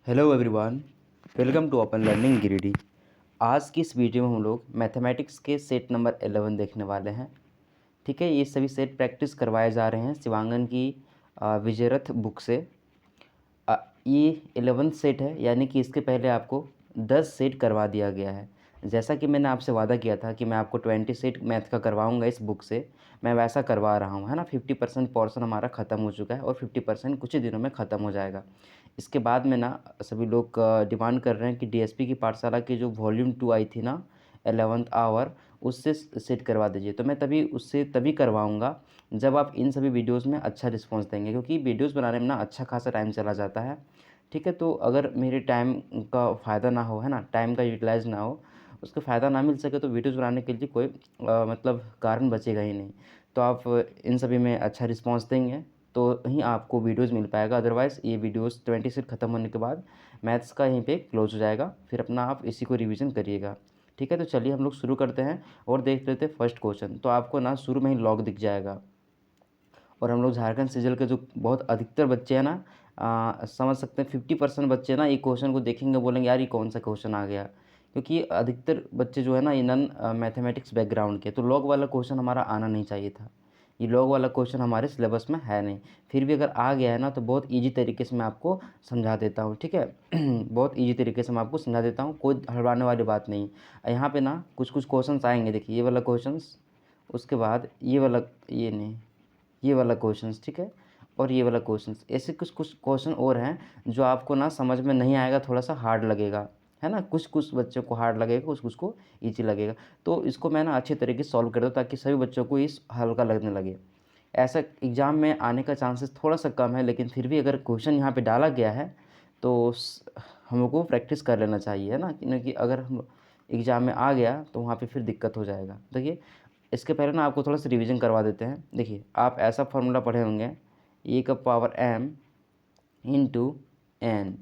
Hello everyone, welcome to open learning Giridih. आज की इस वीडियो में हम लोग मैथमेटिक्स के सेट नंबर 11 देखने वाले हैं। ठीक है, ये सभी सेट प्रैक्टिस करवाए जा रहे हैं शिवांगन की विजयरथ बुक से। ये 11 सेट है, यानी कि इसके पहले आपको 10 सेट करवा दिया गया है। जैसा कि मैंने आपसे वादा किया था कि मैं आपको 20 सेट मैथ का करवाऊंगा इस बुक से, मैं वैसा करवा रहा हूँ, है ना। 50% पोर्शन हमारा ख़त्म हो चुका है और 50% कुछ ही दिनों में ख़त्म हो जाएगा। इसके बाद में ना सभी लोग डिमांड कर रहे हैं कि डीएसपी की पाठशाला की जो वॉल्यूम 2 आई थी ना 11th आवर, उससे सेट करवा दीजिए। तो मैं तभी करवाऊँगा जब आप इन सभी वीडियोज़ में अच्छा रिस्पॉन्स देंगे, क्योंकि वीडियोज़ बनाने में ना अच्छा खासा टाइम चला जाता है। ठीक है, तो अगर मेरे टाइम का फ़ायदा ना हो, है ना, टाइम का यूटिलाइज़ ना हो, उसका फ़ायदा ना मिल सके, तो वीडियोज़ बनाने के लिए कोई मतलब कारण बचेगा ही नहीं। तो आप इन सभी में अच्छा रिस्पॉन्स देंगे तो ही आपको वीडियोज़ मिल पाएगा। अदरवाइज़ ये वीडियोज़ 20 सेट ख़त्म होने के बाद मैथ्स का यहीं पे क्लोज हो जाएगा, फिर अपना आप इसी को रिवीजन करिएगा। ठीक है, तो चलिए हम लोग शुरू करते हैं और देख लेते हैं फर्स्ट क्वेश्चन। तो आपको ना शुरू में ही लॉग दिख जाएगा, और हम लोग झारखंड सिजल के जो बहुत अधिकतर बच्चे हैं ना, समझ सकते हैं 50% बच्चे ना ये क्वेश्चन को देखेंगे, बोलेंगे यार ये कौन सा क्वेश्चन आ गया, क्योंकि अधिकतर बच्चे जो है ना ये नॉन मैथमेटिक्स बैकग्राउंड के। तो लॉग वाला क्वेश्चन हमारा आना नहीं चाहिए था। ये लॉग वाला क्वेश्चन हमारे सिलेबस में है नहीं। फिर भी अगर आ गया है ना तो बहुत ईजी तरीके से मैं आपको समझा देता हूँ। ठीक है बहुत ईजी तरीके से मैं आपको समझा देता हूँ, कोई हड़बड़ाने वाली बात नहीं। यहाँ पे ना कुछ कुछ क्वेश्चन आएंगे, देखिए ये वाला क्वेश्चन, उसके बाद ये वाला क्वेश्चंस, ठीक है, और ये वाला क्वेश्चंस। ऐसे कुछ कुछ क्वेश्चन और हैं जो आपको ना समझ में नहीं आएगा, थोड़ा सा हार्ड लगेगा, है ना। कुछ कुछ बच्चों को हार्ड लगेगा, कुछ कुछ को ईजी लगेगा। तो इसको मैं ना अच्छे तरीके से सॉल्व कर दूँ ताकि सभी बच्चों को इस हल्का लगने लगे। ऐसा एग्ज़ाम में आने का चांसेस थोड़ा सा कम है, लेकिन फिर भी अगर क्वेश्चन यहाँ पे डाला गया है तो हम लोग को प्रैक्टिस कर लेना चाहिए, है ना, क्योंकि अगर हम एग्ज़ाम में आ गया तो वहाँ पे फिर दिक्कत हो जाएगा। देखिए, इसके पहले ना आपको थोड़ा सा रिवीजन करवा देते हैं। देखिए, आप ऐसा फार्मूला पढ़े होंगे, ए का पावर m इंटू एन।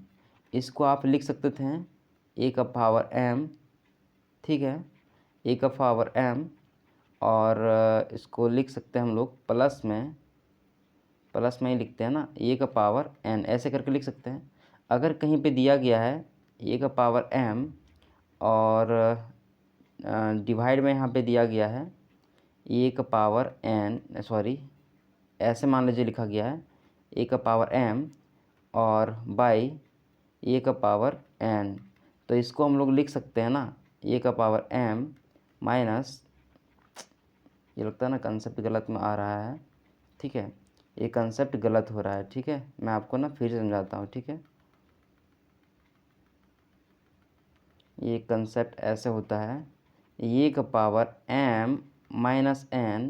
इसको आप लिख सकते थे ए का पावर m, ठीक है, ए का पावर m, और इसको लिख सकते हैं हम लोग प्लस में ही लिखते हैं ना, ए का पावर n, ऐसे करके लिख सकते हैं। अगर कहीं पे दिया गया है ए का पावर m और डिवाइड में यहाँ पे दिया गया है ए का पावर n, सॉरी, ऐसे मान लीजिए लिखा गया है ए का पावर m और बाई ए का पावर n, तो इसको हम लोग लिख सकते हैं ना ए का पावर m माइनस, ये लगता है ना कंसेप्ट गलत में आ रहा है। ठीक है, ये कंसेप्ट गलत हो रहा है। ठीक है, मैं आपको ना फिर से समझाता हूँ। ठीक है, ये कंसेप्ट ऐसे होता है, ए का पावर m माइनस n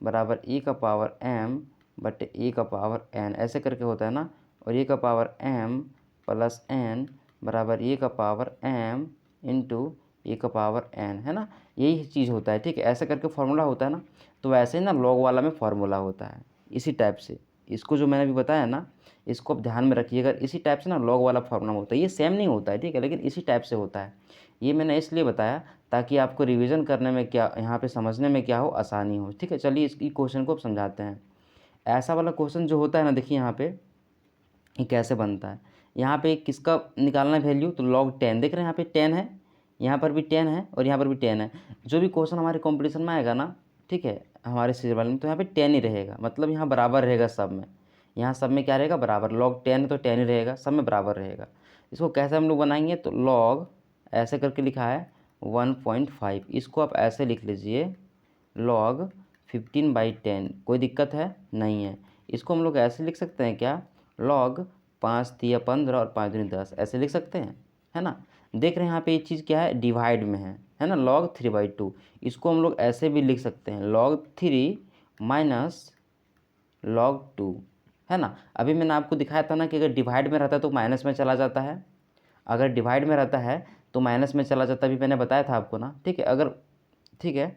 बराबर ए का पावर m बटे ए का पावर n, ऐसे करके होता है ना। और ए का पावर m प्लस n बराबर ए का पावर m इंटू ए का पावर n, है ना, यही चीज़ होता है। ठीक है, ऐसे करके फार्मूला होता है ना। तो वैसे ही ना लॉग वाला में फार्मूला होता है इसी टाइप से। इसको जो मैंने अभी बताया ना, इसको आप ध्यान में रखिएगा, इसी टाइप से ना लॉग वाला फार्मूला होता है। ये सेम नहीं होता है, ठीक है, लेकिन इसी टाइप से होता है। ये मैंने इसलिए बताया ताकि आपको रिवीजन करने में क्या, यहाँ पे समझने में क्या हो, आसानी हो। ठीक है, चलिए इसकी क्वेश्चन को अब समझाते हैं। ऐसा वाला क्वेश्चन जो होता है ना, देखिए यहाँ पे ये कैसे बनता है। यहाँ पे किसका निकालना है वैल्यू, तो log 10, देख रहे हैं यहाँ पे 10 है, यहाँ पर भी 10 है और यहाँ पर भी 10 है। जो भी क्वेश्चन हमारे कॉम्पिटिशन में आएगा ना, ठीक है, हमारे सीरियल वाले में, तो यहाँ पे 10 ही रहेगा, मतलब यहाँ बराबर रहेगा सब में। यहाँ सब में क्या रहेगा, बराबर। log 10 है तो 10 ही रहेगा, सब में बराबर रहेगा। इसको कैसे हम लोग बनाएंगे, तो log ऐसे करके लिखा है 1.5, इसको आप ऐसे लिख लीजिए log 15/10। कोई दिक्कत है नहीं है। इसको हम लोग ऐसे लिख सकते हैं क्या, log 5 तिया 15 और 5 दूनी 10, ऐसे लिख सकते हैं, है ना। देख रहे हैं यहाँ पे ये चीज़ क्या है, डिवाइड में है ना, log 3/2। इसको हम लोग ऐसे भी लिख सकते हैं log 3 माइनस log 2, है ना। अभी मैंने आपको दिखाया था ना कि अगर डिवाइड में रहता है तो माइनस में चला जाता है, अगर डिवाइड में रहता है तो माइनस में चला जाता है, अभी मैंने बताया था आपको ना। ठीक है, अगर, ठीक है,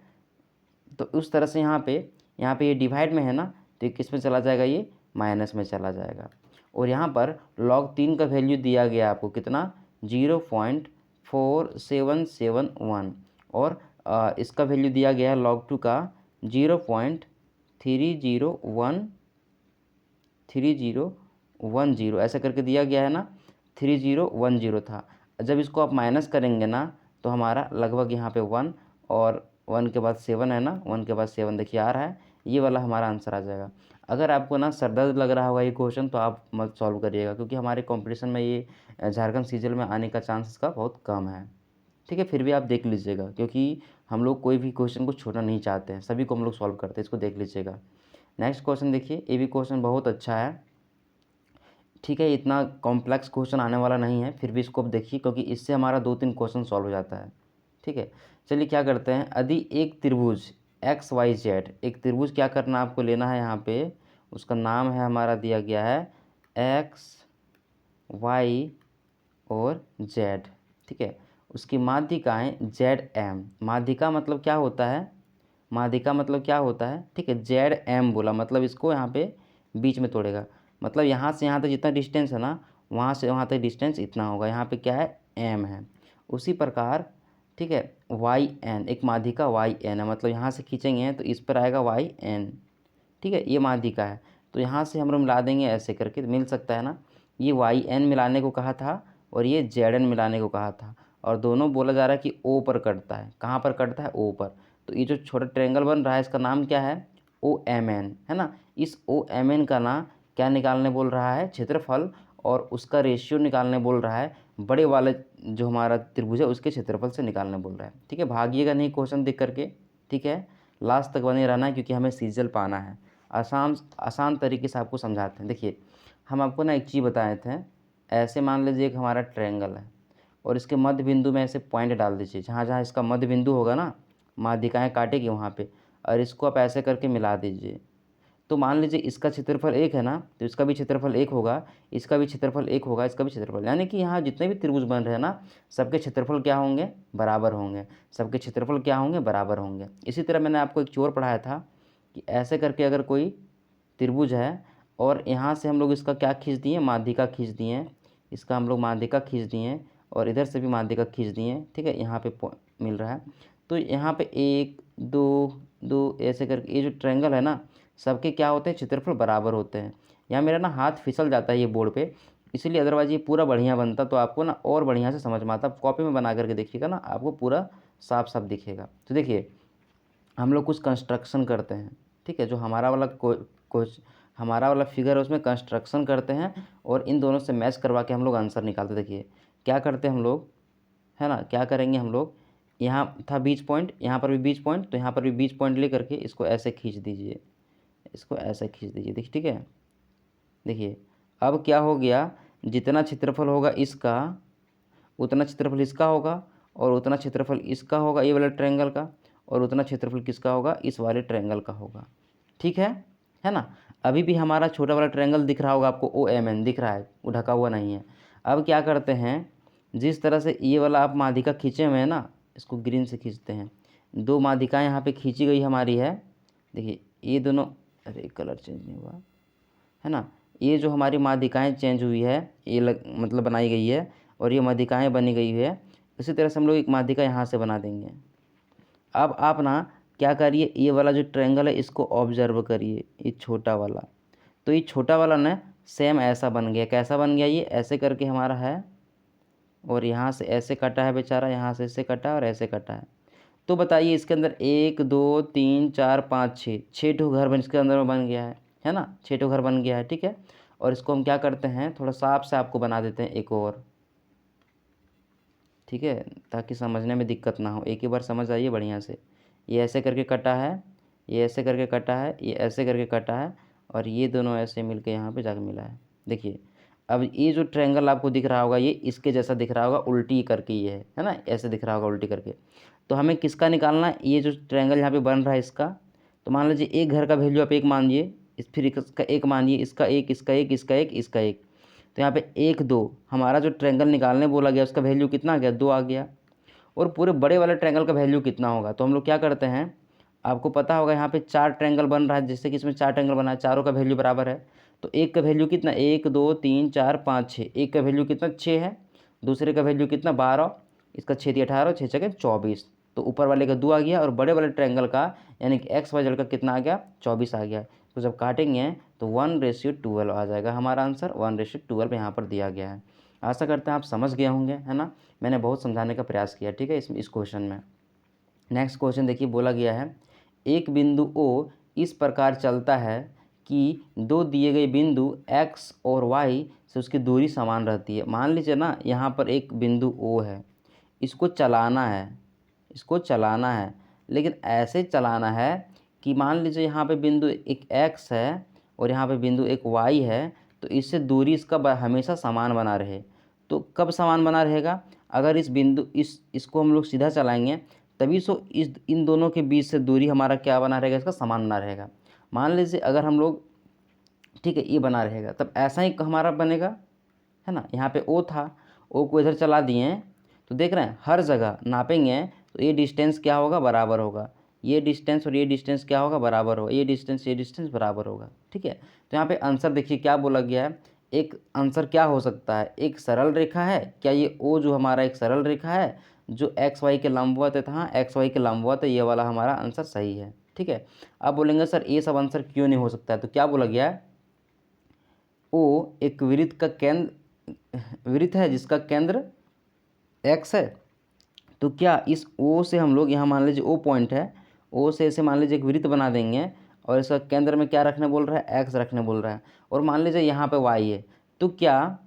तो उस तरह से यहाँ पे ये डिवाइड में है ना, तो ये किस में चला जाएगा, ये माइनस में चला जाएगा। और यहाँ पर log 3 का वैल्यू दिया गया आपको कितना, 0.4771, और इसका वैल्यू दिया गया है log 2 का 0.3010, ऐसा करके दिया गया है ना। 3010 था। जब इसको आप माइनस करेंगे ना तो हमारा लगभग यहाँ पे 1 और 1 के बाद 7 है ना, 1 के बाद 7 देखिए आ रहा है, ये वाला हमारा आंसर आ जाएगा। अगर आपको ना सर दर्द लग रहा होगा ये क्वेश्चन तो आप मत सॉल्व करिएगा, क्योंकि हमारे कंपटीशन में ये झारखंड सीजीएल में आने का चांस इसका बहुत कम है। ठीक है, फिर भी आप देख लीजिएगा, क्योंकि हम लोग कोई भी क्वेश्चन को छोड़ना नहीं चाहते हैं, सभी को हम लोग सॉल्व करते हैं, इसको देख लीजिएगा। नेक्स्ट क्वेश्चन देखिए, ये भी क्वेश्चन बहुत अच्छा है। ठीक है, इतना कॉम्प्लेक्स क्वेश्चन आने वाला नहीं है, फिर भी इसको आप देखिए, क्योंकि इससे हमारा 2-3 क्वेश्चन सॉल्व हो जाता है। ठीक है, चलिए क्या करते हैं, यदि एक त्रिभुज XYZ, एक त्रिभुज क्या करना आपको लेना है यहाँ पे, उसका नाम है हमारा दिया गया है X Y और Z। ठीक है, उसकी माध्यिकाएँ ZM, माध्यिका मतलब क्या होता है, माध्यिका मतलब क्या होता है, ठीक है, ZM बोला मतलब इसको यहाँ पे बीच में तोड़ेगा, मतलब यहाँ से यहाँ तक जितना डिस्टेंस है ना, वहाँ से वहाँ तक डिस्टेंस इतना होगा, यहाँ पे क्या है M है। उसी प्रकार ठीक है YN, एक माध्यिका YN है, मतलब यहाँ से खींचेंगे तो इस पर आएगा YN। ठीक है, ये माध्यिका है, तो यहाँ से हम लोग मिला देंगे ऐसे करके, तो मिल सकता है ना। ये YN मिलाने को कहा था और ये ZN मिलाने को कहा था, और दोनों बोला जा रहा है कि O पर कटता है। कहाँ पर कटता है, O पर। तो ये जो छोटा ट्रायंगल बन रहा है इसका नाम क्या है, OMN है ना। इस OMN का ना क्या निकालने बोल रहा है, क्षेत्रफल, और उसका रेशियो निकालने बोल रहा है बड़े वाले जो हमारा त्रिभुज है उसके क्षेत्रफल से निकालने बोल रहा है। ठीक है, भागिएगा नहीं क्वेश्चन देख करके। ठीक है, लास्ट तक बने रहना है, क्योंकि हमें सीजल पाना है। आसान आसान तरीके से आपको समझाते हैं। देखिए, हम आपको ना एक चीज़ बताए थे, ऐसे मान लीजिए एक हमारा ट्रायंगल है और इसके मध्य बिंदु में ऐसे पॉइंट डाल दीजिए, जहाँ जहाँ इसका मध्य बिंदु होगा ना, माध्यिकाएँ काटेगी वहाँ पे, और इसको आप ऐसे करके मिला दीजिए। तो मान लीजिए इसका क्षेत्रफल 1 है ना, तो इसका भी क्षेत्रफल 1 होगा, इसका भी क्षेत्रफल 1 होगा, इसका भी क्षेत्रफल, यानी कि यहाँ जितने भी त्रिभुज बन रहे हैं ना, सबके क्षेत्रफल क्या होंगे, बराबर होंगे। सबके क्षेत्रफल क्या होंगे, बराबर होंगे। इसी तरह मैंने आपको एक चीज़ और पढ़ाया था कि ऐसे करके अगर कोई त्रिभुज है और यहाँ से हम लोग इसका क्या खींच दिए, माध्यिका खींच दिए, इसका हम लोग माध्यिका खींच दिए, और इधर से भी माध्यिका खींच दिए। ठीक है, यहाँ पे मिल रहा है, तो यहाँ पे 1 2 2 ऐसे करके ये जो ट्रायंगल है ना, सबके क्या होते हैं, क्षेत्रफल बराबर होते हैं। यहाँ मेरा ना हाथ फिसल जाता है ये बोर्ड पे, इसलिए अदरवाइज ये पूरा बढ़िया बनता तो आपको ना और बढ़िया से समझ में आता। कॉपी में बना करके देखिएगा ना, आपको पूरा साफ साफ दिखेगा। तो देखिए, हम लोग कुछ कंस्ट्रक्शन करते हैं। ठीक है, जो हमारा वाला कुछ हमारा वाला फिगर है उसमें कंस्ट्रक्शन करते हैं, और इन दोनों से मैच करवा के हम लोग आंसर निकालते। देखिए क्या करते हैं हम लोग, है ना, क्या करेंगे हम लोग, यहाँ था बीच पॉइंट, यहाँ पर भी बीच पॉइंट, तो यहाँ पर भी बीच पॉइंट ले करके इसको ऐसे खींच दीजिए, इसको ऐसे खींच दीजिए। देखिए, ठीक है, देखिए अब क्या हो गया, जितना क्षेत्रफल होगा इसका उतना क्षेत्रफल इसका होगा, और उतना क्षेत्रफल इसका होगा ये वाले ट्रायंगल का, और उतना क्षेत्रफल किसका होगा, इस वाले ट्रायंगल का होगा। ठीक है ना। अभी भी हमारा छोटा वाला ट्रायंगल दिख रहा होगा आपको, OMN दिख रहा है, वो ढका हुआ नहीं है। अब क्या करते हैं, जिस तरह से ये वाला आप माध्यिका खींचे हुए हैं ना, इसको ग्रीन से खींचते हैं। 2 माध्यिकाएँ यहाँ पे खींची गई हमारी है। देखिए ये दोनों, अरे कलर चेंज नहीं हुआ है ना, ये जो हमारी माध्यिकाएँ चेंज हुई है, ये मतलब बनाई गई है, और ये माध्यिकाएँ बनी गई है। इसी तरह से हम लोग एक माध्यिका यहाँ से बना देंगे। अब आप ना क्या करिए, ये वाला जो ट्रायंगल है इसको ऑब्जर्व करिए, ये छोटा वाला, तो ये छोटा वाला ना सेम ऐसा बन गया। कैसा बन गया, ये ऐसे करके हमारा है, और यहाँ से ऐसे कटा है बेचारा, यहाँ से ऐसे कटा और ऐसे कटा है। तो बताइए इसके अंदर 1 2 3 4 5 6 6 ठो घर इसके अंदर में बन गया है ना, 6 ठो घर बन गया है। ठीक है, और इसको हम क्या करते हैं, थोड़ा साफ से आपको बना देते हैं एक और। ठीक है, ताकि समझने में दिक्कत ना हो, एक ही बार समझ आइए बढ़िया से। ये ऐसे करके कटा है, ये ऐसे करके कटा है, ये ऐसे करके कटा है, और ये दोनों ऐसे मिलके यहाँ पे जाके मिला है। देखिए अब ये जो ट्रायंगल आपको दिख रहा होगा, ये इसके जैसा दिख रहा होगा, उल्टी करके ये है ना, ऐसे दिख रहा होगा उल्टी करके। तो हमें किसका निकालना है, ये जो ट्रायंगल यहाँ पे बन रहा है इसका। तो मान लीजिए एक घर का वैल्यू आप 1 मानिए, फिर इसका 1 मानिए, इसका 1 इसका 1 इसका 1 इसका 1। तो यहाँ पे 1 2 हमारा जो ट्रायंगल निकालने बोला गया उसका वैल्यू कितना आ गया, 2 आ गया। और पूरे बड़े वाले ट्रायंगल का वैल्यू कितना होगा, तो हम लोग क्या करते हैं, आपको पता होगा यहाँ पे 4 ट्रायंगल बन रहा है, जैसे कि इसमें 4 ट्रायंगल बना है, चारों का वैल्यू बराबर है। तो एक का वैल्यू कितना, 1 2 3 4 5 6, एक का वैल्यू कितना 6 है, दूसरे का वैल्यू कितना 12, इसका 6 दिया 18, 6 6 24। तो ऊपर वाले का 2 आ गया, और बड़े वाले ट्रायंगल का यानी कि XYZ का कितना आ गया, 24 आ गया। तो जब काटेंगे तो 1:12 आ जाएगा हमारा आंसर, 1:12 यहाँ पर दिया गया है। आशा करते हैं आप समझ गए होंगे, है ना। मैंने बहुत समझाने का प्रयास किया, ठीक है, इस क्वेश्चन में। नेक्स्ट क्वेश्चन देखिए, बोला गया है एक बिंदु O इस प्रकार चलता है कि दो दिए गए बिंदु X और Y से उसकी दूरी समान रहती है। मान लीजिए ना, यहाँ पर एक बिंदु O है, इसको चलाना है, लेकिन ऐसे चलाना है कि मान लीजिए यहाँ पे बिंदु एक X है और यहाँ पे बिंदु एक Y है, तो इससे दूरी इसका हमेशा समान बना रहे। तो कब समान बना रहेगा? अगर इस बिंदु इसको हम लोग सीधा चलाएंगे तभी इन दोनों के बीच से दूरी हमारा क्या बना रहेगा, इसका समान बना रहेगा। मान लीजिए अगर हम लोग, ठीक है, ये बना रहेगा, तब ऐसा ही हमारा बनेगा, है ना। यहाँ पे O था, O को इधर चला दिए, तो देख रहे हैं हर जगह नापेंगे तो ये डिस्टेंस क्या होगा, बराबर होगा। ये डिस्टेंस और ये डिस्टेंस क्या होगा, बराबर होगा। ये डिस्टेंस बराबर होगा, ठीक है। तो यहाँ पे आंसर देखिए क्या बोला गया है। एक आंसर क्या हो सकता है, एक सरल रेखा है क्या, ये O जो हमारा एक सरल रेखा है जो एक्स वाई के लंबवत है। हाँ, एक्स वाई के लंबवत है, ये वाला हमारा आंसर सही है, ठीक है। अब बोलेंगे सर ये सब आंसर क्यों नहीं हो सकता है, तो क्या बोला गया है, O एक वृत्त है जिसका केंद्र x है। तो क्या इस O से हम लोग, यहाँ मान लीजिए O पॉइंट है, O से ऐसे मान लीजिए एक वृत्त बना देंगे और इसका केंद्र में क्या रखने बोल रहा है, x रखने बोल रहा है। और मान लीजिए यहाँ पे y है, तो क्या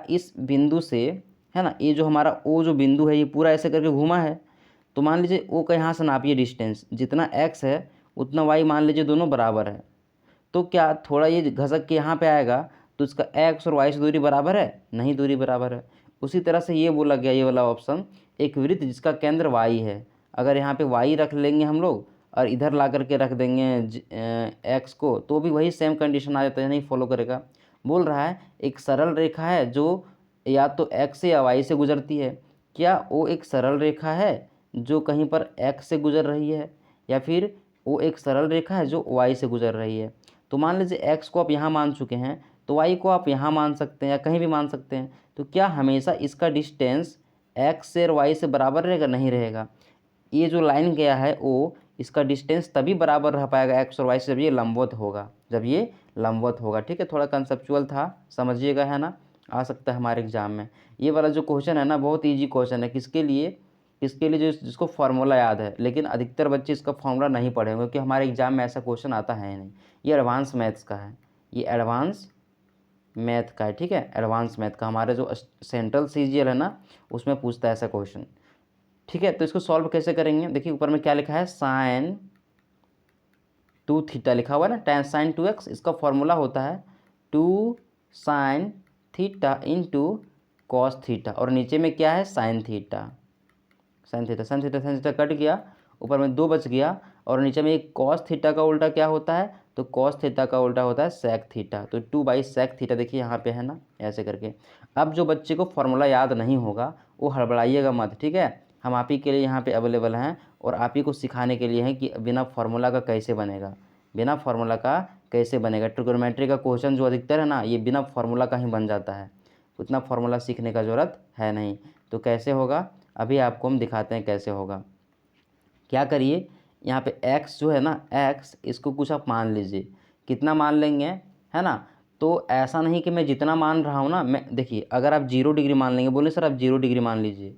इस बिंदु से, है ना, ये जो हमारा O जो बिंदु है ये पूरा ऐसे करके घूमा है। तो मान लीजिए O का यहाँ से नापिए डिस्टेंस, जितना x है उतना y मान लीजिए दोनों बराबर है। तो क्या थोड़ा ये घसक के यहाँ पे आएगा तो इसका x और y से दूरी बराबर है, नहीं, दूरी बराबर है। उसी तरह से ये बोला गया, ये वाला ऑप्शन, एक वृत्त जिसका केंद्र y है, अगर यहाँ पे y रख लेंगे हम लोग और इधर ला करके रख देंगे x को, तो भी वही सेम कंडीशन आ जाता है, नहीं फॉलो करेगा। बोल रहा है एक सरल रेखा है जो या तो x से या y से गुजरती है। क्या वो एक सरल रेखा है जो कहीं पर x से गुजर रही है, या फिर वो एक सरल रेखा है जो y से गुजर रही है। तो मान लीजिए x को आप यहाँ मान चुके हैं, तो y को आप यहाँ मान सकते हैं या कहीं भी मान सकते हैं। तो क्या हमेशा इसका डिस्टेंस x से और y से बराबर रहेगा, नहीं रहेगा। ये जो लाइन गया है O, इसका डिस्टेंस तभी बराबर रह पाएगा x और y से जब ये लंबवत होगा, ठीक है। थोड़ा कंसेप्चुअल था, समझिएगा, है ना, आ सकता है हमारे एग्जाम में। ये वाला जो क्वेश्चन है ना, बहुत ईजी क्वेश्चन है। किसके लिए जिसको फार्मूला याद है, लेकिन अधिकतर बच्चे इसका फार्मूला नहीं पढ़े क्योंकि हमारे एग्जाम में ऐसा क्वेश्चन आता है नहीं। ये एडवांस मैथ्स का है, ये एडवांस मैथ का है, ठीक है। एडवांस मैथ का हमारे जो सेंट्रल CGL है ना, उसमें पूछता है ऐसा क्वेश्चन, ठीक है। तो इसको सॉल्व कैसे करेंगे, देखिए ऊपर में क्या लिखा है, sin 2θ लिखा हुआ है ना, tan sin 2x, इसका फॉर्मूला होता है 2 sin θ इंटू कॉस थीटा, और नीचे में क्या है, sin थीटा कट गया, ऊपर में 2 बच गया, और नीचे में एक कॉस थीटा का उल्टा क्या होता है, तो कॉस थीटा का उल्टा होता है सेक थीटा। तो 2/sec थीटा देखिए यहाँ पे है ना, ऐसे करके। अब जो बच्चे को फॉर्मूला याद नहीं होगा वो हड़बड़ाइएगा मत, ठीक है। हम आप ही के लिए यहाँ पे अवेलेबल हैं और आप ही को सिखाने के लिए हैं कि बिना फार्मूला का कैसे बनेगा, ट्रिगोनोमेट्री का क्वेश्चन जो अधिकतर है ना, ये बिना फार्मूला का ही बन जाता है, उतना फार्मूला सीखने का ज़रूरत है नहीं। तो कैसे होगा, अभी आपको हम दिखाते हैं कैसे होगा। क्या करिए, यहाँ पे x जो है ना, x, इसको कुछ आप मान लीजिए, कितना मान लेंगे, है ना। तो ऐसा नहीं कि मैं जितना मान रहा हूँ ना, मैं देखिए अगर आप 0 डिग्री मान लेंगे, बोले सर आप 0 डिग्री मान लीजिए,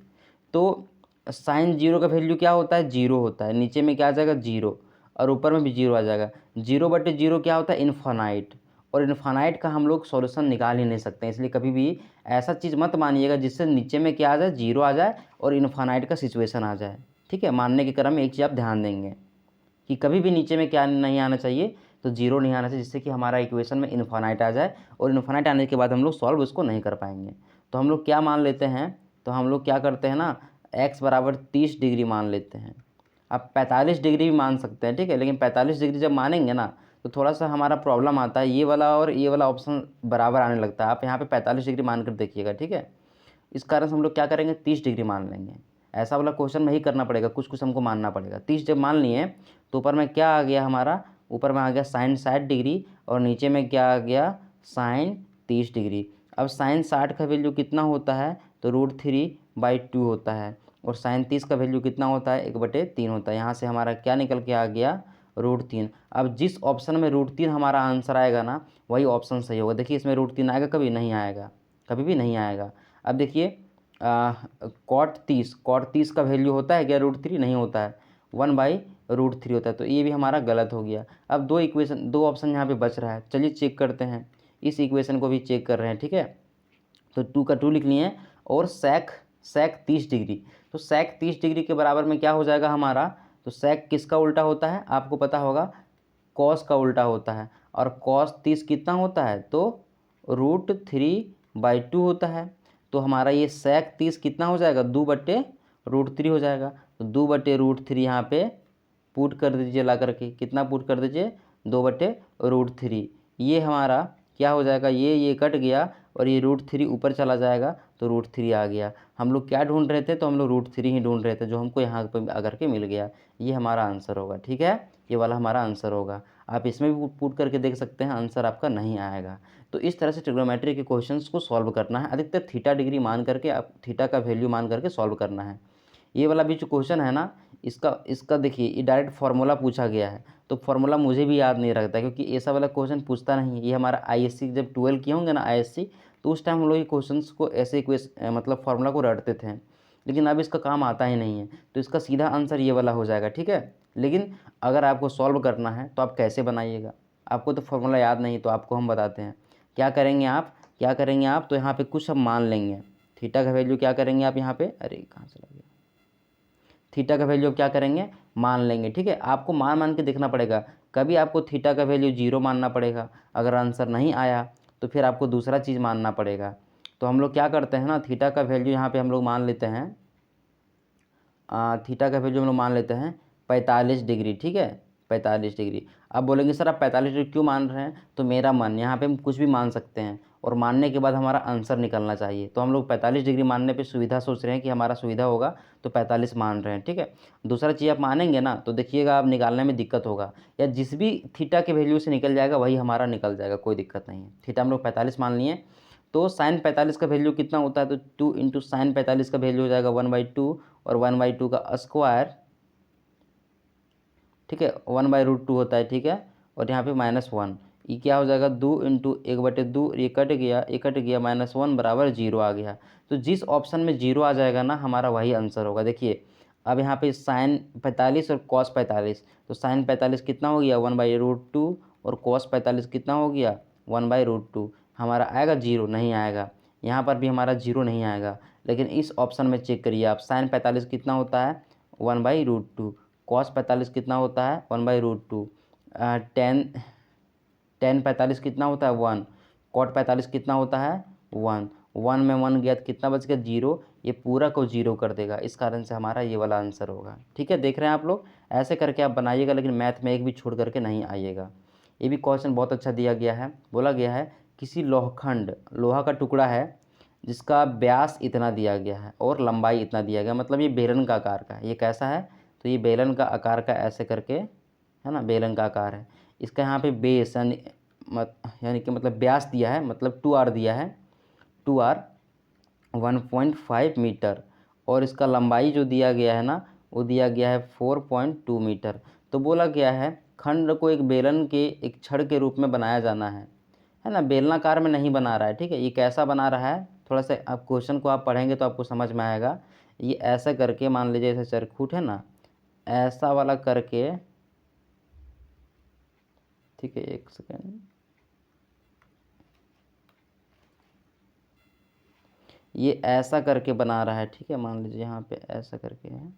तो साइन 0 का वैल्यू क्या होता है, 0 होता है। नीचे में क्या आ जाएगा, 0, और ऊपर में भी 0 आ जाएगा। 0/0 क्या होता है, इन्फानाइट, और इन्फानाइट का हम लोग सॉल्यूशन निकाल ही नहीं सकते हैं। इसलिए कभी भी ऐसा चीज़ मत मानिएगा जिससे नीचे में क्या आ जाए, 0 आ जाए और इन्फानाइट का सिचुएशन आ जाए, ठीक है। मानने के क्रम में एक चीज़ आप ध्यान देंगे कि कभी भी नीचे में क्या नहीं आना चाहिए, तो 0 नहीं आना चाहिए, जिससे कि हमारा इक्वेशन में इन्फानाइट आ जाए, और इन्फानाइट आने के बाद हम लोग सॉल्व उसको नहीं कर पाएंगे। तो हम लोग क्या मान लेते हैं, तो हम लोग क्या करते हैं ना, x बराबर 30 डिग्री मान लेते हैं। आप 45 डिग्री भी मान सकते हैं, ठीक है, लेकिन 45 डिग्री जब मानेंगे ना तो थोड़ा सा हमारा प्रॉब्लम आता है, ये वाला और ये वाला ऑप्शन बराबर आने लगता है। आप यहाँ पे 45 डिग्री मान कर देखिएगा, ठीक है। इस कारण से हम लोग क्या करेंगे, 30 डिग्री मान लेंगे। ऐसा वाला क्वेश्चन में ही करना पड़ेगा, कुछ कुछ हमको मानना पड़ेगा। 30 जब मान लिए तो ऊपर में क्या आ गया हमारा, ऊपर में आ गया साइन 60 डिग्री, और नीचे में क्या आ गया, साइन 30 डिग्री। अब साइन 60 का वैल्यू कितना होता है, तो √3/2 होता है, और साइन 30 का वैल्यू कितना होता है, 1/3 होता है। यहाँ से हमारा क्या निकल के आ गया, √3। अब जिस ऑप्शन में √3 हमारा आंसर आएगा ना, वही ऑप्शन सही होगा। देखिए इसमें √3 आएगा, कभी नहीं आएगा, कभी भी नहीं आएगा। अब देखिए कॉट 30 का वैल्यू होता है क्या √3? नहीं होता है, 1/√3 होता है। तो ये भी हमारा गलत हो गया। अब दो ऑप्शन यहाँ पे बच रहा है, चलिए चेक करते हैं। इस इक्वेशन को भी चेक कर रहे हैं, ठीक है। तो 2 का 2 लिख लिए और सेक 30 डिग्री। तो सेक 30 डिग्री के बराबर में क्या हो जाएगा हमारा? तो सेक किसका उल्टा होता है आपको पता होगा, कॉस का उल्टा होता है। और कॉस 30 कितना होता है? तो √3/2 होता है। तो हमारा ये सेक 30 कितना हो जाएगा? 2/√3 हो जाएगा। तो 2/√3 यहाँ पे पुट कर दीजिए ला करके, कितना पुट कर दीजिए? 2/√3। ये हमारा क्या हो जाएगा? ये कट गया और ये √3 ऊपर चला जाएगा, तो √3 आ गया। हम लोग क्या ढूंढ रहे थे? तो हम लोग √3 ही ढूंढ रहे थे, जो हमको यहाँ पे आकर के मिल गया। ये हमारा आंसर होगा, ठीक है। ये वाला हमारा आंसर होगा। आप इसमें भी पुट करके देख सकते हैं, आंसर आपका नहीं आएगा। तो इस तरह से ट्रिग्नोमेट्री के क्वेश्चंस को सॉल्व करना है। अधिकतर थीटा डिग्री मान करके, आप थीटा का वैल्यू मान करके सॉल्व करना है। ये वाला भी जो क्वेश्चन है ना, इसका देखिए, ये डायरेक्ट फार्मूला पूछा गया है। तो फार्मूला मुझे भी याद नहीं रखता, क्योंकि ऐसा वाला क्वेश्चन पूछता नहीं है। ये हमारा आईएससी जब 12 किए होंगे ना आईएससी, तो उस टाइम हम लोग ये क्वेश्चंस को ऐसे मतलब फार्मूला को रटते थे। लेकिन अब इसका काम आता ही नहीं है, तो इसका सीधा आंसर ये वाला हो जाएगा, ठीक है। लेकिन अगर आपको सॉल्व करना है तो आप कैसे बनाइएगा? आपको तो फार्मूला याद नहीं, तो आपको हम बताते हैं। क्या करेंगे आप? तो यहाँ पे कुछ हम मान लेंगे। थीटा का वैल्यू क्या करेंगे आप यहाँ पे? अरे कहाँ चला गया? थीटा का वैल्यू क्या करेंगे? मान लेंगे, ठीक है। आपको मान के देखना पड़ेगा। कभी आपको थीटा का वैल्यू 0 मानना पड़ेगा। अगर आंसर नहीं आया तो फिर आपको दूसरा चीज़ मानना पड़ेगा। तो हम लोग क्या करते हैं ना, थीटा का वैल्यू यहाँ पे हम लोग मान लेते हैं, थीटा का वैल्यू हम लोग मान लेते हैं 45 डिग्री, ठीक है। 45 डिग्री। अब बोलेंगे सर आप 45 डिग्री क्यों मान रहे हैं? तो मेरा मन, यहाँ पे हम कुछ भी मान सकते हैं, और मानने के बाद हमारा आंसर निकलना चाहिए। तो हम लोग 45 डिग्री मानने पे सुविधा सोच रहे हैं कि हमारा सुविधा होगा, तो 45 मान रहे हैं, ठीक है। दूसरा चीज़ आप मानेंगे ना, तो देखिएगा आप निकालने में दिक्कत होगा, या जिस भी थीटा के वैल्यू से निकल जाएगा वही हमारा निकल जाएगा, कोई दिक्कत नहीं है। थीटा हम लोग 45 मान लिए, तो साइन 45 का वैल्यू कितना होता है? तो 2 इंटू साइन 45 का वैल्यू हो जाएगा 1/2, और 1/2 का स्क्वायर, ठीक है, 1/√2 होता है, ठीक है। और यहाँ पे -1, ये क्या हो जाएगा? 2 इंटू 1/2, ये कट गया, -1 बराबर 0 आ गया। तो जिस ऑप्शन में 0 आ जाएगा ना, हमारा वही आंसर होगा। देखिए अब यहाँ पे साइन 45 और कॉस 45, तो साइन 45 कितना हो गया? 1/√2, और कॉस 45 कितना हो गया? 1/√2। हमारा आएगा 0? नहीं आएगा। यहाँ पर भी हमारा 0 नहीं आएगा। लेकिन इस ऑप्शन में चेक करिए आप, साइन 45 कितना होता है? 1/√2। कॉस 45 कितना होता है? 1/√2। टेन 45 कितना होता है? 1। कॉट 45 कितना होता है? 1। 1 में 1 गया तो कितना बच गया? 0। ये पूरा को 0 कर देगा, इस कारण से हमारा ये वाला आंसर होगा, ठीक है। देख रहे हैं आप लोग, ऐसे करके आप बनाइएगा, लेकिन मैथ में एक भी छोड़ करके नहीं आइएगा। ये भी क्वेश्चन बहुत अच्छा दिया गया है। बोला गया है किसी लोहा का टुकड़ा है जिसका व्यास इतना दिया गया है और लंबाई इतना दिया गया, मतलब ये बेलन का आकार का है। ये कैसा है? तो ये बेलन का आकार का ऐसे करके, है ना, बेलन का आकार है। इसका यहाँ पे बेस यानी कि मतलब व्यास दिया है, मतलब 2r दिया है, 2r 1.5 मीटर, और इसका लंबाई जो दिया गया है ना, वो दिया गया है 4.2 मीटर। तो बोला गया है खंड को एक बेलन के एक छड़ के रूप में बनाया जाना है ना, बेलनाकार में नहीं बना रहा है, ठीक है। ये कैसा बना रहा है? थोड़ा सा आप क्वेश्चन को आप पढ़ेंगे तो आपको समझ में आएगा। ये ऐसा करके, मान लीजिए जैसे चरखूट है ना, ऐसा वाला करके, ठीक है, एक सेकेंड, ये ऐसा करके बना रहा है, ठीक है। मान लीजिए यहाँ पे ऐसा करके है,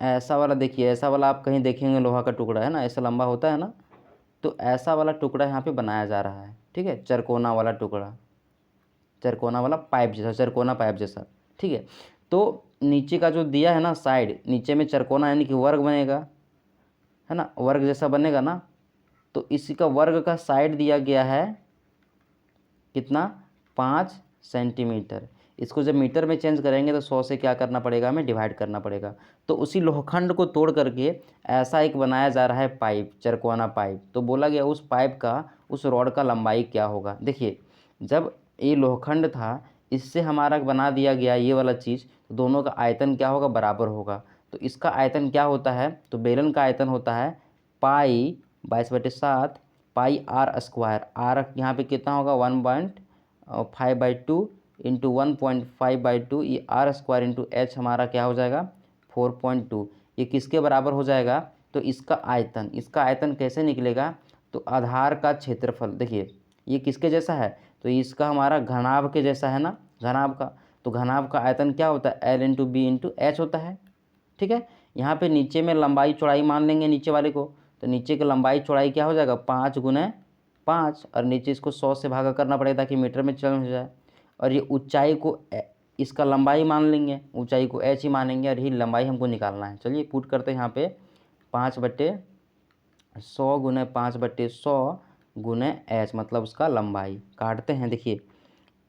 ऐसा वाला देखिए, ऐसा वाला आप कहीं देखेंगे लोहा का टुकड़ा है ना, ऐसा लंबा होता है ना, तो ऐसा वाला टुकड़ा यहाँ पे बनाया जा रहा है, ठीक है। चरकोना वाला टुकड़ा, चरकोना वाला पाइप जैसा, चरकोना पाइप जैसा, ठीक है। तो नीचे का जो दिया है ना साइड, नीचे में चरकोना यानी कि वर्ग बनेगा, है ना, वर्ग जैसा बनेगा ना। तो इसी का वर्ग का साइड दिया गया है कितना? 5 सेंटीमीटर। इसको जब मीटर में चेंज करेंगे तो 100 से क्या करना पड़ेगा? हमें डिवाइड करना पड़ेगा। तो उसी लोहखंड को तोड़ करके ऐसा एक बनाया जा रहा है पाइप, चरकोना पाइप। तो बोला गया उस पाइप का, उस रॉड का लंबाई क्या होगा? देखिए जब ये लोहखंड था, इससे हमारा बना दिया गया ये वाला चीज़, तो दोनों का आयतन क्या होगा? बराबर होगा। तो इसका आयतन क्या होता है? तो बेलन का आयतन होता है पाई 22/7 पाई r स्क्वायर। आर यहाँ पे कितना होगा? 5/2 इंटू 1.5/2, ये r² इंटू h हमारा क्या हो जाएगा 4.2। ये किसके बराबर हो जाएगा, तो इसका आयतन कैसे निकलेगा, तो आधार का क्षेत्रफल, देखिए ये किसके जैसा है, तो इसका हमारा घनाभ के जैसा है ना, घनाभ का, तो घनाभ का आयतन क्या होता है L into B into H होता है। ठीक है, यहाँ पे नीचे में लंबाई चौड़ाई मान लेंगे नीचे वाले को, तो नीचे की लंबाई चौड़ाई क्या हो जाएगा 5 × 5, और नीचे इसको 100 से भागा करना पड़ेगा ताकि मीटर में चेंज हो जाए। और ये ऊंचाई को इसका लंबाई मान लेंगे, ऊंचाई को h ही मानेंगे, और यही लंबाई हमको निकालना है। चलिए पुट करते हैं यहाँ पे 5/100 × 5/100 × h, मतलब उसका लंबाई काटते हैं। देखिए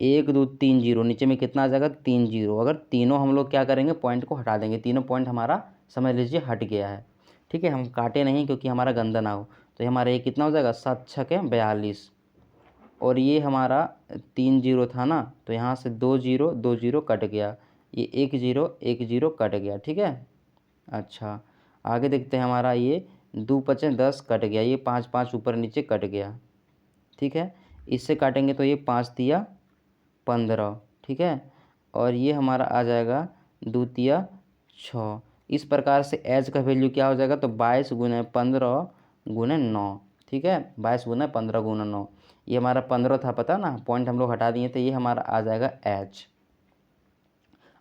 1 2 3 0, नीचे में कितना आ जाएगा 3 0। अगर तीनों हम लोग क्या करेंगे पॉइंट को हटा देंगे, तीनों पॉइंट हमारा समझ लीजिए हट गया है। ठीक है, हम काटे नहीं क्योंकि हमारा गंदा ना हो, तो ये हमारा ये कितना हो जाएगा 7 छके 42, और ये हमारा 3 0 था ना, तो यहाँ से 2 0 2 0 कट गया, ये 1 0 1 0 कट गया। ठीक है, अच्छा आगे देखते हैं, हमारा ये 2 5 10 कट गया, ये 5 5 ऊपर नीचे कट गया। ठीक है, इससे काटेंगे तो ये 5 तिया 15। ठीक है, और ये हमारा आ जाएगा 2 तिया 6। इस प्रकार से एज का वैल्यू क्या हो जाएगा, तो 22 × 15 × 9। ठीक है, 22 × 15 × 9, ये हमारा 15 था पता ना, पॉइंट हम लोग हटा दिए, तो ये हमारा आ जाएगा एच।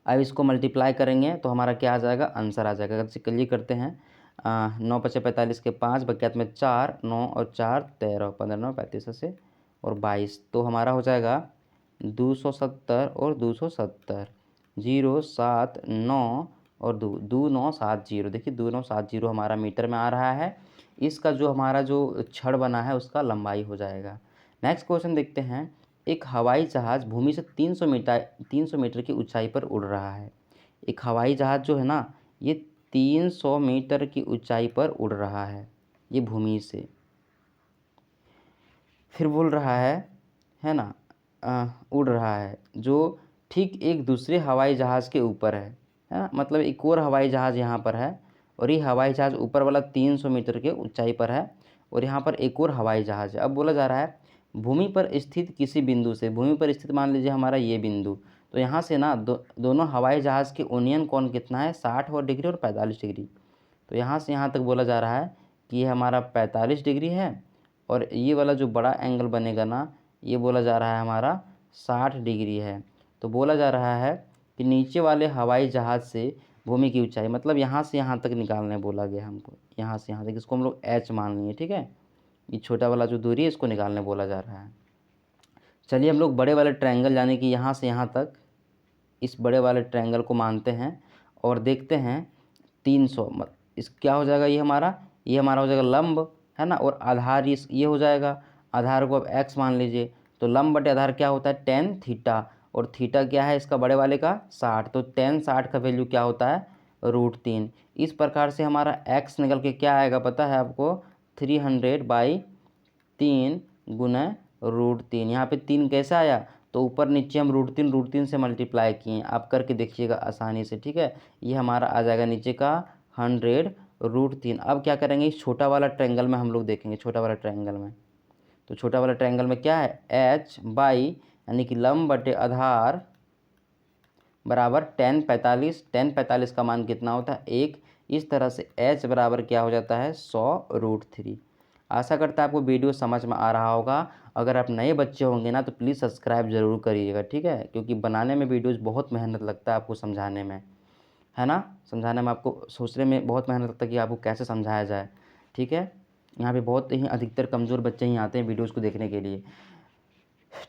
अब इसको मल्टीप्लाई करेंगे तो हमारा क्या आ जाएगा, आंसर आ जाएगा। चलिए करते हैं, 9 5 45 के 5 बकैत में 4, 9 और 4 13, 15 9 35 से और 22, तो हमारा हो जाएगा 270 और 270, 0 7 9 और 2 2970। देखिए 2970 हमारा मीटर में आ रहा है। इसका जो हमारा जो छड़ बना है उसका लंबाई हो जाएगा। नेक्स्ट क्वेश्चन देखते हैं, एक हवाई जहाज़ भूमि से 300 मीटर की ऊंचाई पर उड़ रहा है। एक हवाई जहाज़ जो है ना, ये 300 मीटर की ऊंचाई पर उड़ रहा है, ये भूमि से। फिर बोल रहा है ना, उड़ रहा है जो ठीक एक दूसरे हवाई जहाज़ के ऊपर है ना, मतलब एक और हवाई जहाज़ यहाँ पर है, और ये हवाई जहाज़ ऊपर वाला 300 मीटर के ऊंचाई पर है, और यहाँ पर एक और हवाई जहाज़ है। अब बोला जा रहा है भूमि पर स्थित किसी बिंदु से, भूमि पर स्थित मान लीजिए हमारा ये बिंदु, तो यहाँ से ना दोनों हवाई जहाज़ के ओनियन कोण कितना है 60 डिग्री और 45 डिग्री। तो यहाँ से यहाँ तक बोला जा रहा है कि ये हमारा 45 डिग्री है, और ये वाला जो बड़ा एंगल बनेगा ना, ये बोला जा रहा है हमारा 60 डिग्री है। तो बोला जा रहा है कि नीचे वाले हवाई जहाज़ से भूमि की ऊंचाई, मतलब यहाँ से यहाँ तक निकालने बोला गया हमको, यहाँ से यहाँ तक, इसको हम लोग h मान लिए। ठीक है, ये छोटा वाला जो दूरी है इसको निकालने बोला जा रहा है। चलिए हम लोग बड़े वाले ट्रायंगल यानी कि यहाँ से यहाँ तक इस बड़े वाले ट्रायंगल को मानते हैं और देखते हैं 300, इस क्या हो जाएगा, ये हमारा हो जाएगा लंब है ना, और आधार ये हो जाएगा, आधार को अब x मान लीजिए, तो लंब बटे आधार क्या होता है tan थीटा, और थीटा क्या है इसका बड़े वाले का 60, तो tan 60 का वैल्यू क्या होता है √3। इस प्रकार से हमारा x निकल के क्या आएगा पता है आपको, 300/3 × √3। यहाँ पे 3 कैसे आया, तो ऊपर नीचे हम √3 से मल्टीप्लाई किए, आप करके देखिएगा आसानी से। ठीक है, ये हमारा आ जाएगा नीचे का 100√3। अब क्या करेंगे, इस छोटा वाला ट्रायंगल में हम लोग देखेंगे, छोटा वाला ट्रायंगल में, तो छोटा वाला ट्रायंगल में क्या है h/, यानी कि लंब बटे आधार बराबर tan 45 का मान कितना होता है 1। इस तरह से h बराबर क्या हो जाता है 100√3। आशा करता है आपको वीडियो समझ में आ रहा होगा। अगर आप नए बच्चे होंगे ना तो प्लीज़ सब्सक्राइब ज़रूर करिएगा। ठीक है, क्योंकि बनाने में वीडियोज़ बहुत मेहनत लगता है आपको समझाने में, है ना, समझाने में आपको सोचने में बहुत मेहनत लगता है कि आपको कैसे समझाया जाए। ठीक है, यहाँ पे बहुत ही अधिकतर कमज़ोर बच्चे ही आते हैं वीडियोज़ को देखने के लिए।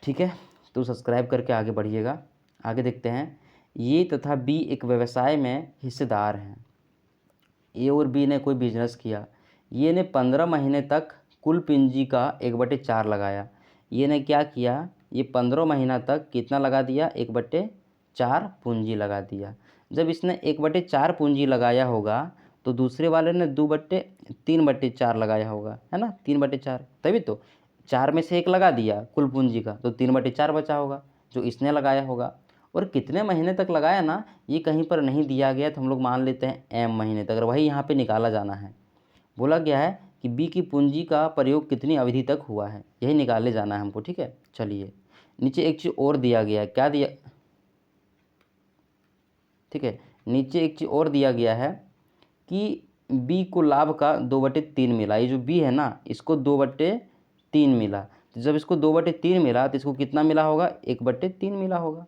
ठीक है, तो सब्सक्राइब करके आगे बढ़िएगा। आगे देखते हैं, ये तथा बी एक व्यवसाय में हिस्सेदार हैं। ए और बी ने कोई बिजनेस किया, ये ने 15 महीने तक कुल पूंजी का 1/4 लगाया। ये ने क्या किया, ये 15 महीना तक कितना लगा दिया 1/4 पूंजी लगा दिया। जब इसने 1/4 पूंजी लगाया होगा तो दूसरे वाले ने 3/4 लगाया होगा, है ना, 3/4, तभी तो 4 में से 1 लगा दिया कुल पूंजी का, तो 3/4 बचा होगा जो इसने लगाया होगा। और कितने महीने तक लगाया ना, ये कहीं पर नहीं दिया गया, तो हम लोग मान लेते हैं m महीने तक, और वही यहाँ पे निकाला जाना है। बोला गया है कि b की पूंजी का प्रयोग कितनी अवधि तक हुआ है, यही निकाले जाना है हमको। ठीक है, चलिए नीचे एक चीज़ और दिया गया है, क्या दिया, ठीक है, नीचे एक चीज़ और दिया गया है कि बी को लाभ का 2/3 मिला। ये जो बी है ना, इसको 2/3 मिला। तो जब इसको 2/3 मिला तो इसको कितना मिला होगा, 1/3 मिला होगा,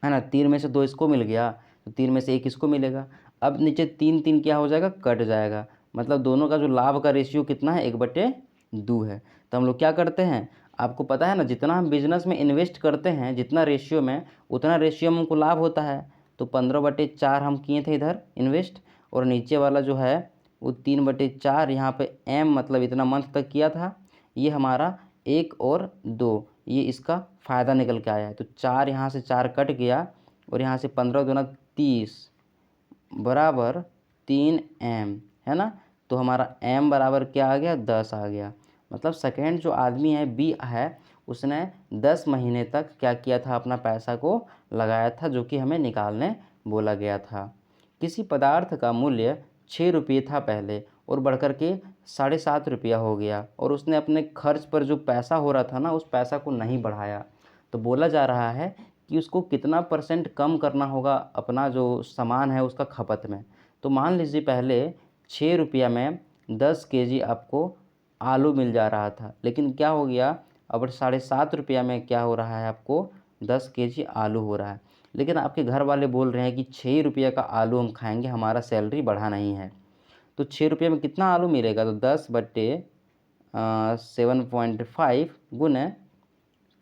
है ना। 3 में से 2 इसको मिल गया तो 3 में से 1 इसको मिलेगा। अब नीचे 3 3 क्या हो जाएगा, कट जाएगा। मतलब दोनों का जो लाभ का रेशियो कितना है, 1/2 है। तो हम लोग क्या करते हैं, आपको पता है ना, जितना हम बिजनेस में इन्वेस्ट करते हैं जितना रेशियो में, उतना रेशियो में हमको लाभ होता है। तो 15/4 हम किए थे इधर इन्वेस्ट, और नीचे वाला जो है वो 3/4 यहाँ पे एम मतलब इतना मंथ तक किया था, ये हमारा 1 और 2, ये इसका फ़ायदा निकल के आया है। तो 4 यहाँ से 4 कट गया और यहाँ से 15 दूना 30 बराबर 3m, है ना। तो हमारा m बराबर क्या आ गया, 10 आ गया। मतलब सेकेंड जो आदमी है बी है, उसने 10 महीने तक क्या किया था, अपना पैसा को लगाया था, जो कि हमें निकालने बोला गया था। किसी पदार्थ का मूल्य 6 रुपये था पहले और बढ़कर के 7.5 रुपया हो गया, और उसने अपने खर्च पर जो पैसा हो रहा था ना, उस पैसा को नहीं बढ़ाया। तो बोला जा रहा है कि उसको कितना % कम करना होगा अपना जो सामान है उसका खपत में। तो मान लीजिए पहले 6 रुपया में 10 केजी आपको आलू मिल जा रहा था, लेकिन क्या हो गया, अब 7.5 रुपया में क्या हो रहा है, आपको 10 केजी आलू हो रहा है। लेकिन आपके घर वाले बोल रहे हैं कि 6 रुपये का आलू हम खाएंगे, हमारा सैलरी बढ़ा नहीं है। तो 6 रुपये में कितना आलू मिलेगा, तो 10/7.5 गुने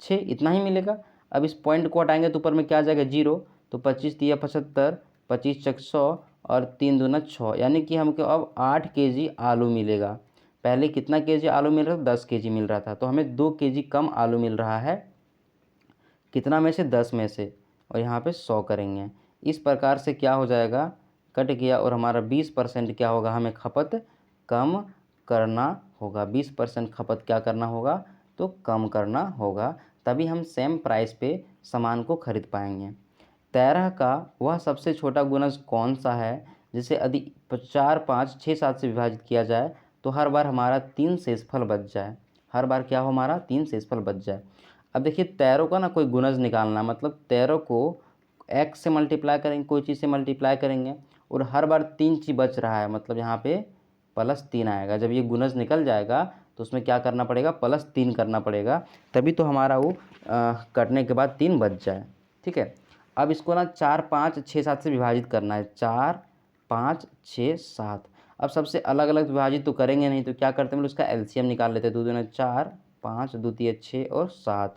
6, इतना ही मिलेगा। अब इस पॉइंट को हटाएंगे तो ऊपर में क्या आ जाएगा, 0। तो 25 तिया 75, 25 चक 100 और 3 दूना 6, यानी कि हमको अब 8 केजी आलू मिलेगा। पहले कितना केजी आलू मिल रहा था, 10 केजी मिल रहा था, तो हमें 2 केजी कम आलू मिल रहा है। कितना में से, 10 में से, और यहाँ पे 100 करेंगे। इस प्रकार से क्या हो जाएगा, कट गया, और हमारा 20% क्या होगा, हमें खपत कम करना होगा। 20% खपत क्या करना होगा, तो कम करना होगा, तभी हम सेम प्राइस पे सामान को खरीद पाएंगे। 13 का वह सबसे छोटा गुणज कौन सा है जिसे यदि 4, 5, 6, 7 से विभाजित किया जाए तो हर बार हमारा 3 शेषफल बच जाए। हर बार क्या हो, हमारा 3 शेषफल बच जाए। अब देखिए 13 का ना कोई गुणज निकालना, मतलब 13 को x से मल्टीप्लाई करेंगे, कोई चीज़ से मल्टीप्लाई करेंगे, और हर बार 3 चीज़ बच रहा है, मतलब यहाँ पे +3 आएगा। जब ये गुणज निकल जाएगा तो उसमें क्या करना पड़ेगा, +3 करना पड़ेगा, तभी तो हमारा वो कटने के बाद 3 बच जाए। ठीक है, अब इसको ना 4, 5, 6, 7 से विभाजित करना है। 4, 5, 6, 7। अब सबसे अलग अलग विभाजित तो करेंगे नहीं, तो क्या करते हैं, उसका एलसीएम निकाल लेते हैं। 2 दूना 4, 5, 2 तिया 6 और 7,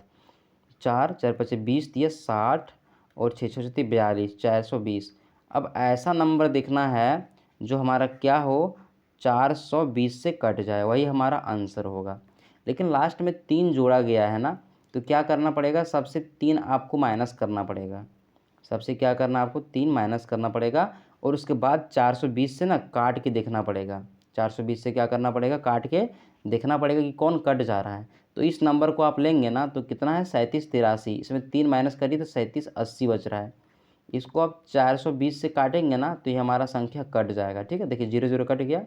4, 4 5 20 तिया 60 और 6 6 42, 420। अब ऐसा नंबर देखना है जो हमारा क्या हो, 420 से कट जाए, वही हमारा आंसर होगा। लेकिन लास्ट में 3 जोड़ा गया है ना, तो क्या करना पड़ेगा, सबसे 3 आपको माइनस करना पड़ेगा। सबसे क्या करना, आपको 3 माइनस करना पड़ेगा, और उसके बाद 420 से ना काट के देखना पड़ेगा। 420 से क्या करना पड़ेगा, काट के देखना पड़ेगा कि कौन कट जा रहा है। तो इस नंबर को आप लेंगे ना, तो कितना है, 37 83, इसमें 3 माइनस करिए तो 37 80 बच रहा है। इसको आप 420 से काटेंगे ना, तो ये हमारा संख्या कट जाएगा। ठीक है, देखिए 0 0 कट गया,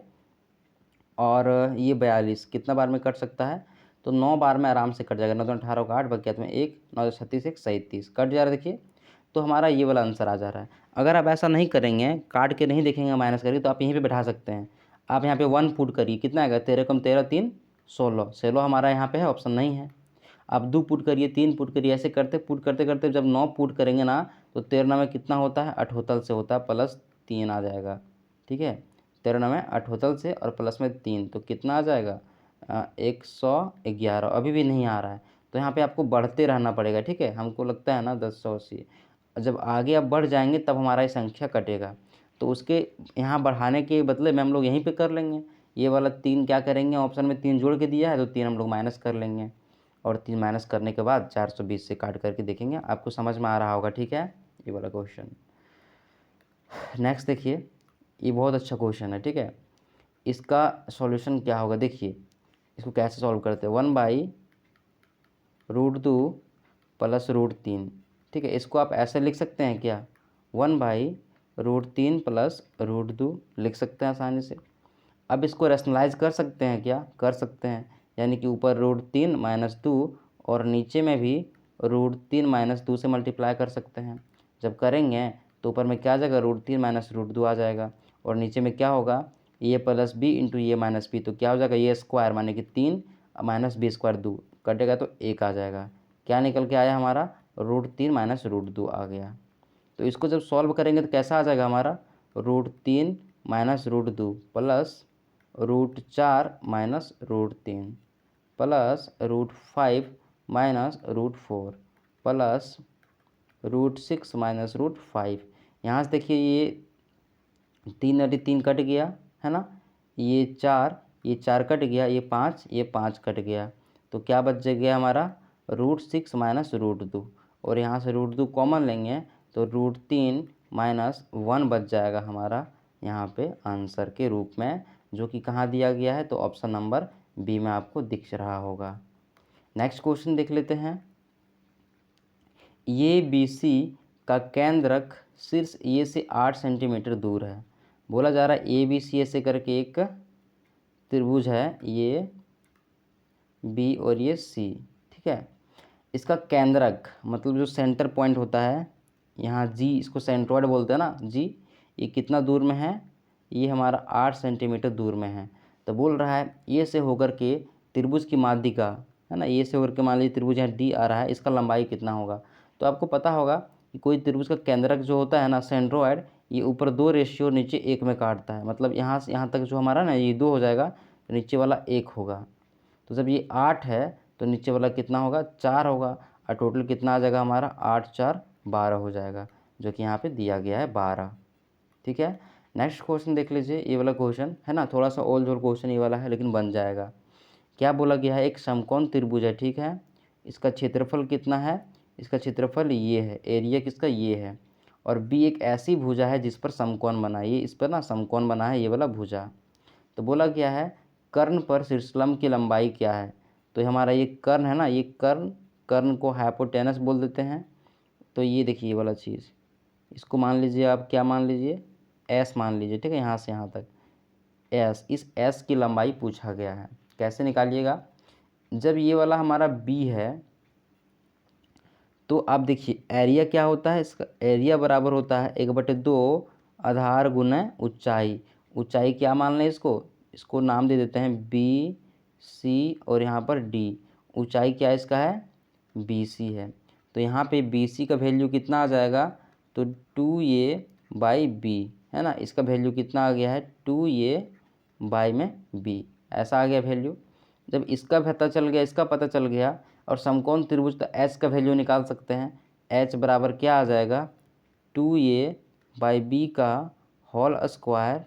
और ये 42 कितना बार में कट सकता है, तो 9 बार में आराम से कट जाएगा। 9 2 18 को 8 बच में 1, 9 36 1 37 कट जा रहा है। देखिए तो हमारा ये वाला आंसर आ जा रहा है। अगर आप ऐसा नहीं करेंगे, काट के नहीं देखेंगे, माइनस करिए, तो आप यहीं पे बैठा सकते हैं। आप यहाँ पे 1 पुट करिए, कितना आएगा, 13 कम 13 3 16, 16 हमारा यहाँ पे है, ऑप्शन नहीं है। आप 2 पुट करिए, 3 पुट करिए, ऐसे करते पुट करते करते जब 9 पुट करेंगे ना, तो 13 में कितना होता है, अठोतल से होता है, +3 आ जाएगा। ठीक है, 13 में अठोतल से और प्लस में 3, तो कितना आ जाएगा, 111। अभी भी नहीं आ रहा है, तो यहाँ पे आपको बढ़ते रहना पड़ेगा। ठीक है, हमको लगता है ना 1080, जब आगे आप बढ़ जाएंगे तब हमारा ये संख्या कटेगा। तो उसके यहाँ बढ़ाने के बदले में हम लोग यहीं पे कर लेंगे। ये वाला 3 क्या करेंगे, ऑप्शन में 3 जोड़ के दिया है, तो 3 हम लोग माइनस कर लेंगे, और 3 माइनस करने के बाद 420 से काट करके देखेंगे, आपको समझ में आ रहा होगा। ठीक है, ये वाला क्वेश्चन। नेक्स्ट देखिए, ये बहुत अच्छा क्वेश्चन है। ठीक है, इसका सॉल्यूशन क्या होगा, देखिए इसको कैसे सॉल्व करते हैं। 1/√2 + √3। ठीक है, इसको आप ऐसे लिख सकते हैं क्या, 1/√3 + √2 लिख सकते हैं आसानी से। अब इसको रैशनलाइज कर सकते हैं क्या, कर सकते हैं, यानी कि ऊपर √3 - 2 और नीचे में भी √3 माइनस 2 से मल्टीप्लाई कर सकते हैं। जब करेंगे तो ऊपर में क्या आ जाएगा, √3 माइनस √2 आ जाएगा, और नीचे में क्या होगा, ए प्लस बी इंटू ए माइनस बी, तो क्या हो जाएगा, ये स्क्वायर माने कि 3 माइनस बी स्क्वायर 2 कटेगा तो 1 आ जाएगा। क्या निकल के आया हमारा, √3 माइनस √2 आ गया। तो इसको जब सॉल्व करेंगे तो कैसा आ जाएगा हमारा, √3 minus √2 plus √4 minus √3 plus √5 minus √4 plus √6 minus √5। यहाँ से देखिए ये 3 कट गया है ना, ये 4 कट गया, ये 5 कट गया, तो क्या बच गया हमारा, √6 माइनस √2, और यहाँ से √2 कॉमन लेंगे तो √3 माइनस 1 बच जाएगा हमारा यहाँ पे आंसर के रूप में, जो कि कहाँ दिया गया है, तो ऑप्शन नंबर बी में आपको दिख रहा होगा। नेक्स्ट क्वेश्चन देख लेते हैं। ये BC का केंद्रक शीर्ष ए से 8 सेंटीमीटर दूर है। बोला जा रहा है ABC ऐसे करके एक त्रिभुज है, ये B और ये C, ठीक है। इसका केंद्रक मतलब जो सेंटर पॉइंट होता है, यहाँ G, इसको सेंट्रॉइड बोलते हैं ना, G, ये कितना दूर में है, ये हमारा 8 सेंटीमीटर दूर में है। तो बोल रहा है ए से होकर के त्रिभुज की माध्यिका है ना, ए से होकर के मान लीजिए त्रिभुज यहाँ D आ रहा है, इसका लंबाई कितना होगा। तो आपको पता होगा कि कोई त्रिभुज का केंद्रक जो होता है ना, सेंट्रॉइड, ये ऊपर 2 रेशियो नीचे 1 में काटता है, मतलब यहाँ से यहाँ तक जो हमारा ना, ये 2 हो जाएगा, तो नीचे वाला 1 होगा। तो जब ये 8 है तो नीचे वाला कितना होगा, 4 होगा, और टोटल कितना आ जाएगा हमारा, 8 4 12 हो जाएगा, जो कि यहाँ पे दिया गया है 12, ठीक है। नेक्स्ट क्वेश्चन देख लीजिए, ये वाला क्वेश्चन है ना, थोड़ा सा ओल्ड जोड़ क्वेश्चन ये वाला है, लेकिन बन जाएगा। क्या बोला गया है, एक समकोण त्रिभुज है, ठीक है, इसका क्षेत्रफल कितना है, इसका क्षेत्रफल ये है, एरिया किसका ये है, और बी एक ऐसी भुजा है जिस पर समकोण बना है, ये इस पर ना समकोण बना है, ये वाला भुजा। तो बोला क्या है, कर्ण पर शीर्षलंब की लंबाई क्या है। तो हमारा ये कर्ण है ना, ये कर्ण को हाइपोटेनस बोल देते हैं। तो ये देखिए ये वाला चीज़, इसको मान लीजिए आप, क्या मान लीजिए, एस मान लीजिए, ठीक है, यहाँ से यहाँ तक एस, इस एस की लंबाई पूछा गया है। कैसे निकालिएगा, जब ये वाला हमारा बी है तो आप देखिए एरिया क्या होता है, इसका एरिया बराबर होता है 1/2 आधार गुना ऊंचाई। ऊंचाई क्या मान लें इसको, इसको नाम दे देते हैं बी सी, और यहाँ पर डी, ऊंचाई क्या इसका है, BC है। तो यहाँ पे BC का वैल्यू कितना आ जाएगा, तो 2a/b है ना, इसका वैल्यू कितना आ गया है, 2a/b, ऐसा आ गया वैल्यू। जब इसका पता चल गया, इसका पता चल गया, और समकोण त्रिभुज का H का वैल्यू निकाल सकते हैं। H बराबर क्या आ जाएगा, 2a/b का होल स्क्वायर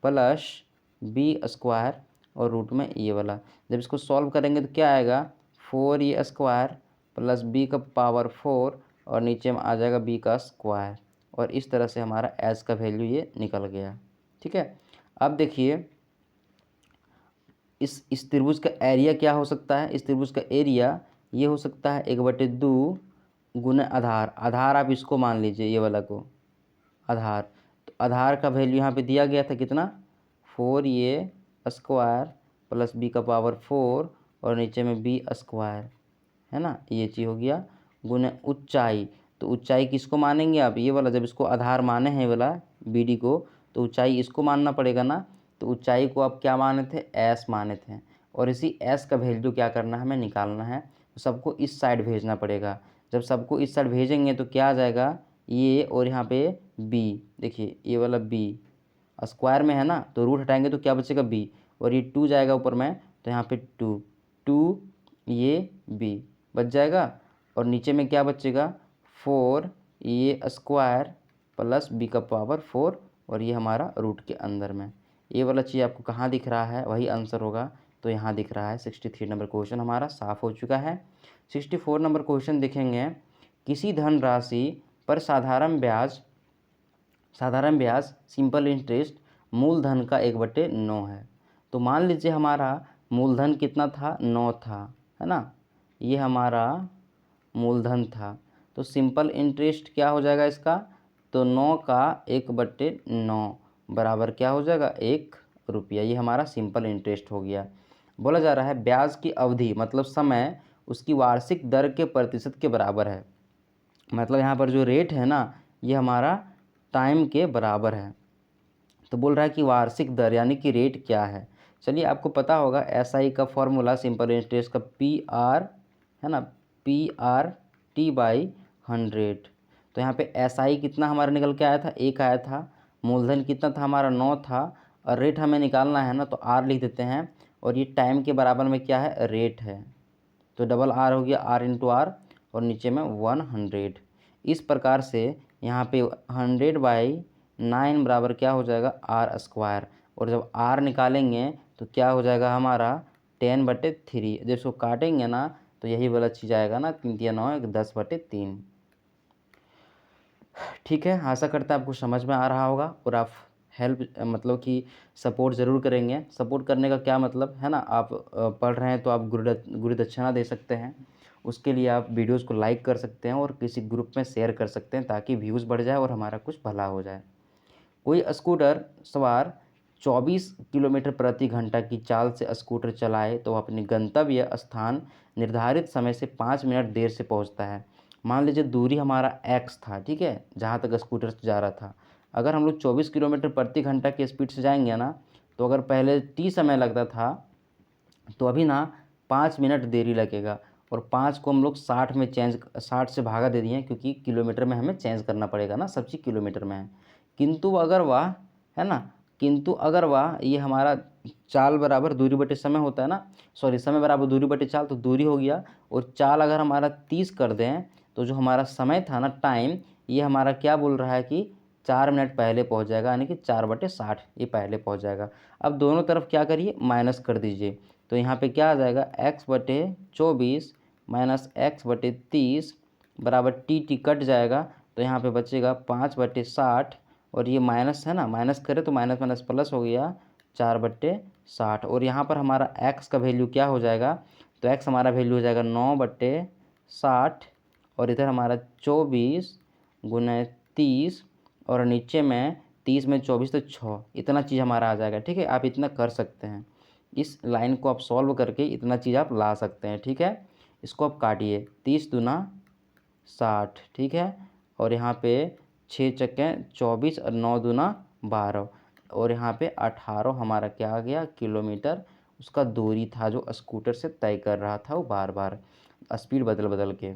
प्लस b² और रूट में ये वाला। जब इसको सॉल्व करेंगे तो क्या आएगा, 4a² प्लस b का पावर 4, और नीचे में आ जाएगा b का स्क्वायर, और इस तरह से हमारा H का वैल्यू ये निकल गया, ठीक है। अब देखिए इस त्रिभुज का एरिया क्या हो सकता है, इस त्रिभुज का एरिया ये हो सकता है 1/2 गुना आधार, आधार आप इसको मान लीजिए, ये वाला को आधार। तो आधार का वैल्यू यहाँ पे दिया गया था कितना, 4a² प्लस b का पावर 4, और नीचे में b² है ना, ये चीज़ हो गया, गुना ऊंचाई। तो ऊंचाई किसको मानेंगे आप, ये वाला, जब इसको आधार माने हैं वाला BD को, तो ऊंचाई इसको मानना पड़ेगा ना। तो ऊंचाई को आप क्या माने थे, S माने थे, और इसी S का वैल्यू क्या करना है, हमें निकालना है। तो सबको इस साइड भेजना पड़ेगा। जब सबको इस साइड भेजेंगे तो क्या आ जाएगा, ये और यहाँ पे B, देखिए ये वाला B स्क्वायर में है ना, तो रूट हटाएंगे तो क्या बचेगा B, और ये 2 जाएगा ऊपर में, तो यहाँ पे 2 ये B बच जाएगा, और नीचे में क्या बचेगा, 4a² प्लस b का पावर 4, और ये हमारा रूट के अंदर में। ये वाला चीज़ आपको कहाँ दिख रहा है, वही आंसर होगा, तो यहाँ दिख रहा है। 63 नंबर क्वेश्चन हमारा साफ हो चुका है। 64 नंबर क्वेश्चन देखेंगे, किसी धनराशि पर साधारण ब्याज सिंपल इंटरेस्ट मूलधन का 1/9 है। तो मान लीजिए हमारा मूलधन कितना था, 9 था, है ना, ये हमारा मूलधन था। तो सिंपल इंटरेस्ट क्या हो जाएगा इसका, तो 9 का 1/9 बराबर क्या हो जाएगा, 1 रुपया। ये हमारा सिंपल इंटरेस्ट हो गया। बोला जा रहा है ब्याज की अवधि मतलब समय उसकी वार्षिक दर के प्रतिशत के बराबर है। मतलब यहाँ पर जो रेट है ना, ये हमारा टाइम के बराबर है। तो बोल रहा है कि वार्षिक दर यानी कि रेट क्या है। चलिए, आपको पता होगा एसआई का फॉर्मूला सिंपल इंटरेस्ट का PR है ना, PR/T/100। तो यहाँ पे एसआई कितना हमारा निकल के आया था, 1 आया था। मूलधन कितना था हमारा, 9 था। और रेट हमें निकालना है ना, तो R लिख देते हैं। और ये टाइम के बराबर में क्या है, रेट है। तो डबल R हो गया, R×R, और नीचे में 100। इस प्रकार से यहाँ पे 100/9 बराबर क्या हो जाएगा, R²। और जब R निकालेंगे तो क्या हो जाएगा हमारा 10/3। जब इसको काटेंगे ना तो यही वाला चीज़ आएगा ना, 3 × 9 = 10/3। ठीक है, आशा करता है आपको समझ में आ रहा होगा और आप हेल्प मतलब कि सपोर्ट ज़रूर करेंगे। सपोर्ट करने का क्या मतलब है ना, आप पढ़ रहे हैं तो आप गुरु दक्षिणा दे सकते हैं। उसके लिए आप वीडियोज़ को लाइक कर सकते हैं और किसी ग्रुप में शेयर कर सकते हैं ताकि व्यूज़ बढ़ जाए और हमारा कुछ भला हो जाए। कोई स्कूटर सवार 24 किलोमीटर प्रति घंटा की चाल से स्कूटर चलाए तो वह अपने गंतव्य स्थान निर्धारित समय से 5 मिनट देर से पहुंचता है। मान लीजिए दूरी हमारा x था, ठीक है, जहाँ तक स्कूटर से जा रहा था। अगर हम लोग 24 किलोमीटर प्रति घंटा की स्पीड से जाएंगे ना, तो अगर पहले t समय लगता था तो अभी ना 5 मिनट देरी लगेगा। और 5 को हम लोग 60 से भागा दे दिए क्योंकि किलोमीटर में हमें चेंज करना पड़ेगा ना, सब चीज़ किलोमीटर में है। किंतु अगर वह है ना, किंतु अगर वह ये हमारा चाल बराबर दूरी बटे समय होता है ना, सॉरी, समय बराबर दूरी बटे चाल, तो दूरी हो गया। और चाल अगर हमारा 30 कर दें तो जो हमारा समय था ना, टाइम, ये हमारा क्या बोल रहा है कि 4 मिनट पहले पहुंच जाएगा, यानी कि 4/60 ये पहले पहुंच जाएगा। अब दोनों तरफ क्या करिए, माइनस कर दीजिए। तो यहाँ पे क्या आ जाएगा, x/24 माइनस x/30 बराबर टी कट जाएगा। तो यहाँ पे बचेगा 5/60, और ये माइनस है ना, माइनस करें तो माइनस माइनस प्लस हो गया 4/60। और यहाँ पर हमारा x का वैल्यू क्या हो जाएगा, तो x हमारा वैल्यू हो जाएगा 9/60, और इधर हमारा 24 × 30, और नीचे में 30 में 24 तो 6, इतना चीज़ हमारा आ जाएगा। ठीक है, आप इतना कर सकते हैं, इस लाइन को आप सॉल्व करके इतना चीज़ आप ला सकते हैं। ठीक है, इसको आप काटिए, 30 दूना 60, ठीक है, और यहाँ पे 6 चक्के 24 और 9 दूना 12, और यहाँ पे 18 हमारा क्या आ गया, किलोमीटर उसका दूरी था जो स्कूटर से तय कर रहा था वो बार बार स्पीड बदल बदल के।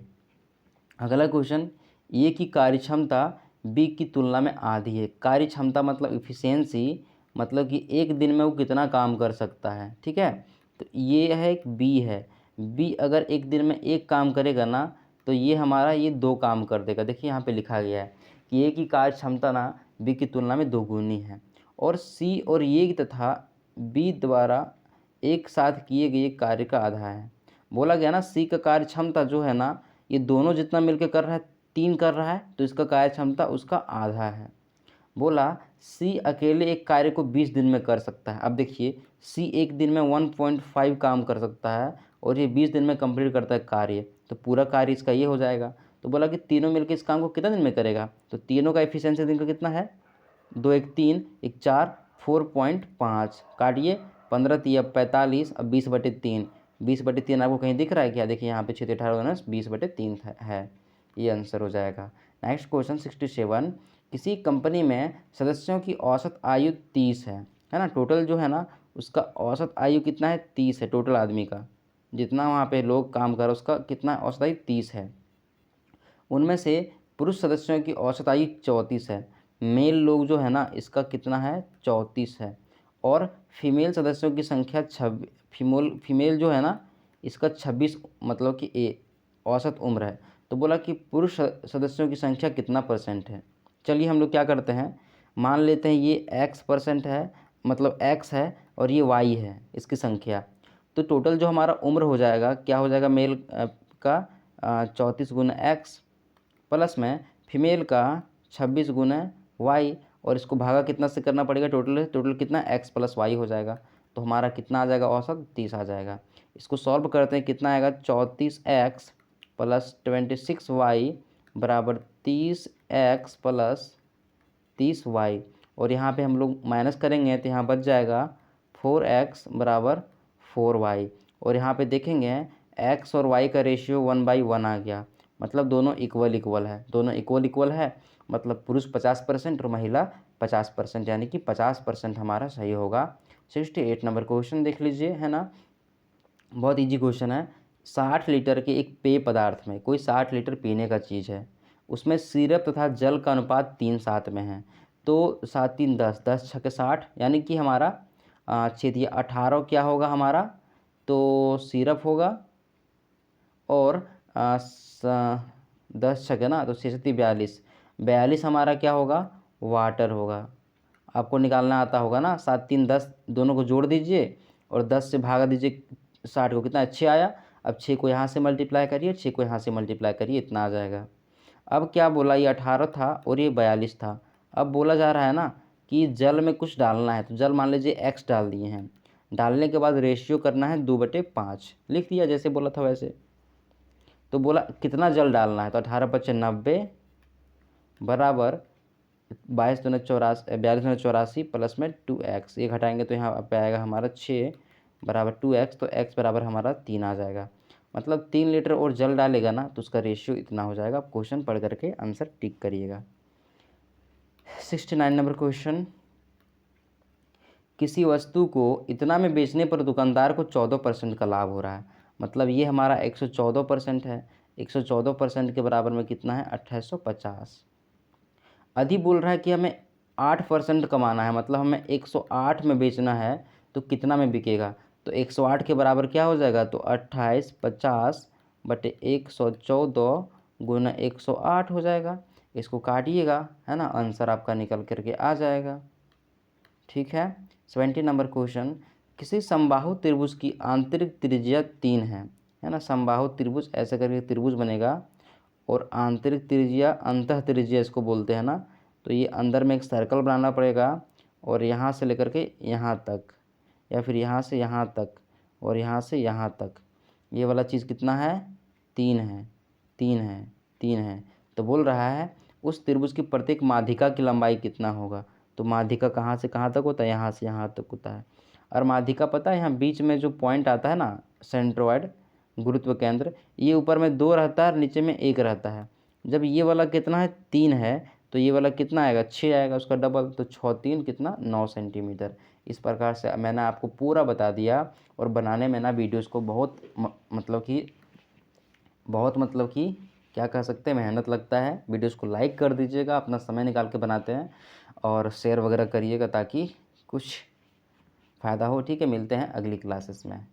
अगला क्वेश्चन, ए की कार्यक्षमता बी की तुलना में आधी है। कार्यक्षमता मतलब इफ़िशियंसी, मतलब कि एक दिन में वो कितना काम कर सकता है। ठीक है, तो ये है एक बी है। बी अगर एक दिन में एक काम करेगा ना, तो ये हमारा ये 2 काम कर देगा। देखिए यहाँ पे लिखा गया है कि ए की कार्यक्षमता ना बी की तुलना में 2 गुनी है, और सी और ए तथा बी द्वारा एक साथ किए गए कार्य का आधा है। बोला गया ना, सी का कार्यक्षमता जो है ना, ये दोनों जितना मिलकर कर रहा है 3 कर रहा है, तो इसका कार्य क्षमता उसका आधा है। बोला सी अकेले एक कार्य को 20 दिन में कर सकता है। अब देखिए, सी एक दिन में 1.5 काम कर सकता है और ये 20 दिन में कंप्लीट करता है कार्य, तो पूरा कार्य इसका ये हो जाएगा। तो बोला कि तीनों मिलकर इस काम को कितना दिन में करेगा, तो तीनों का एफिशिएंसी दिन का कितना है, 2 × 1 = 3, 1 × 4 4.5, काटिए, 15 × 3 = 45, अब 20/3, 20/3 आपको कहीं दिख रहा है क्या, देखिए यहाँ पे 6 × 18 = 20/3 है, ये आंसर हो जाएगा। नेक्स्ट क्वेश्चन 67, किसी कंपनी में सदस्यों की औसत आयु 30 है ना, टोटल जो है ना उसका औसत आयु कितना है, 30 है, टोटल आदमी का जितना वहाँ पे लोग काम कर रहे उसका कितना औसत आयु 30 है। उनमें से पुरुष सदस्यों की औसत आयु 34 है, मेल लोग जो है ना इसका कितना है, 34 है, और फीमेल सदस्यों की संख्या फीमेल जो है ना इसका 26 मतलब कि औसत उम्र है। तो बोला कि पुरुष सदस्यों की संख्या कितना % है। चलिए हम लोग क्या करते हैं, मान लेते हैं ये x% है, मतलब x है, और ये y है इसकी संख्या। तो टोटल जो हमारा उम्र हो जाएगा क्या हो जाएगा, मेल का 34 × x प्लस में फीमेल का 26 × y, और इसको भागा कितना से करना पड़ेगा, टोटल कितना x + y हो जाएगा। तो हमारा कितना आ जाएगा, औसत 30 आ जाएगा। इसको सॉल्व करते हैं, कितना आएगा, 34x + 26y बराबर 30x + 30y, और यहाँ पे हम लोग माइनस करेंगे तो यहाँ बच जाएगा 4x बराबर 4y, और यहाँ पे देखेंगे एक्स और वाई का रेशियो 1/1 आ गया, मतलब दोनों इक्वल इक्वल है, दोनों इक्वल इक्वल है, मतलब पुरुष 50% और महिला 50%, यानी कि 50% हमारा सही होगा। 68 नंबर क्वेश्चन देख लीजिए, है ना, बहुत इजी क्वेश्चन है। 60 लीटर के एक पेय पदार्थ में, कोई 60 लीटर पीने का चीज़ है, उसमें सिरप तथा जल का अनुपात 3:7 में है, तो 7 3 10, 10 छके 60, यानी कि हमारा छेदिए 18 क्या होगा हमारा, तो सिरप होगा, और 10 छके ना, तो 6 42, 42 हमारा क्या होगा, वाटर होगा। आपको निकालना आता होगा ना, 7 3 10 दोनों को जोड़ दीजिए और 10 से भागा दीजिए 60 को, कितना 6 आया। अब 6 को यहाँ से मल्टीप्लाई करिए, 6 को यहाँ से मल्टीप्लाई करिए, इतना आ जाएगा। अब क्या बोला, ये 18 था और ये 42 था। अब बोला जा रहा है ना कि जल में कुछ डालना है, तो जल मान लीजिए x डाल दिए हैं, डालने के बाद रेशियो करना है 2/5, लिख दिया जैसे बोला था वैसे। तो बोला कितना जल डालना है, तो 18×5 = 90 बराबर 42×84 प्लस में 2x, ये घटाएंगे तो यहाँ पे आएगा हमारा 6 बराबर 2x, तो x बराबर हमारा 3 आ जाएगा। मतलब 3 लीटर और जल डालेगा ना तो उसका रेशियो इतना हो जाएगा। आप क्वेश्चन पढ़ करके आंसर टिक करिएगा। 69 नंबर क्वेश्चन, किसी वस्तु को इतना में बेचने पर दुकानदार को 14% का लाभ हो रहा है, मतलब ये हमारा 114% है, 114% के बराबर में कितना है, 2850। अधि बोल रहा है कि हमें 8% कमाना है, मतलब हमें 108 में बेचना है, तो कितना में बिकेगा, तो 108 के बराबर क्या हो जाएगा, तो 2850/114 गुना 108 हो जाएगा। इसको काटिएगा, है ना, आंसर आपका निकल करके आ जाएगा। ठीक है। 70 नंबर क्वेश्चन, किसी समबाहु त्रिभुज की आंतरिक त्रिज्या 3 है ना, समबाहु त्रिभुज ऐसे करके त्रिभुज बनेगा और आंतरिक त्रिज्या, अंतः त्रिज्या इसको बोलते हैं ना, तो ये अंदर में एक सर्कल बनाना पड़ेगा और यहाँ से लेकर के यहाँ तक, या फिर यहाँ से यहाँ तक और यहाँ से यहाँ तक, ये वाला चीज़ कितना है, 3 है, 3 है, 3 है। तो बोल रहा है उस त्रिभुज की प्रत्येक माध्यिका की लंबाई कितना होगा, तो माध्यिका कहाँ से कहाँ तक होता है, यहाँ से यहाँ तक होता है। और माध्यिका पता है, यहाँ बीच में जो पॉइंट आता है ना, सेंट्रोइड, गुरुत्व केंद्र, ये ऊपर में 2 रहता है और नीचे में 1 रहता है। जब ये वाला कितना है, 3 है, तो ये वाला कितना आएगा, 6 आएगा, उसका डबल, तो 6 3 कितना, 9 सेंटीमीटर। इस प्रकार से मैंने आपको पूरा बता दिया। और बनाने में ना वीडियोस को बहुत मतलब कि क्या कह सकते हैं, मेहनत लगता है। वीडियोस को लाइक कर दीजिएगा, अपना समय निकाल के बनाते हैं, और शेयर वगैरह करिएगा ताकि कुछ फ़ायदा हो। ठीक है, मिलते हैं अगली क्लासेस में।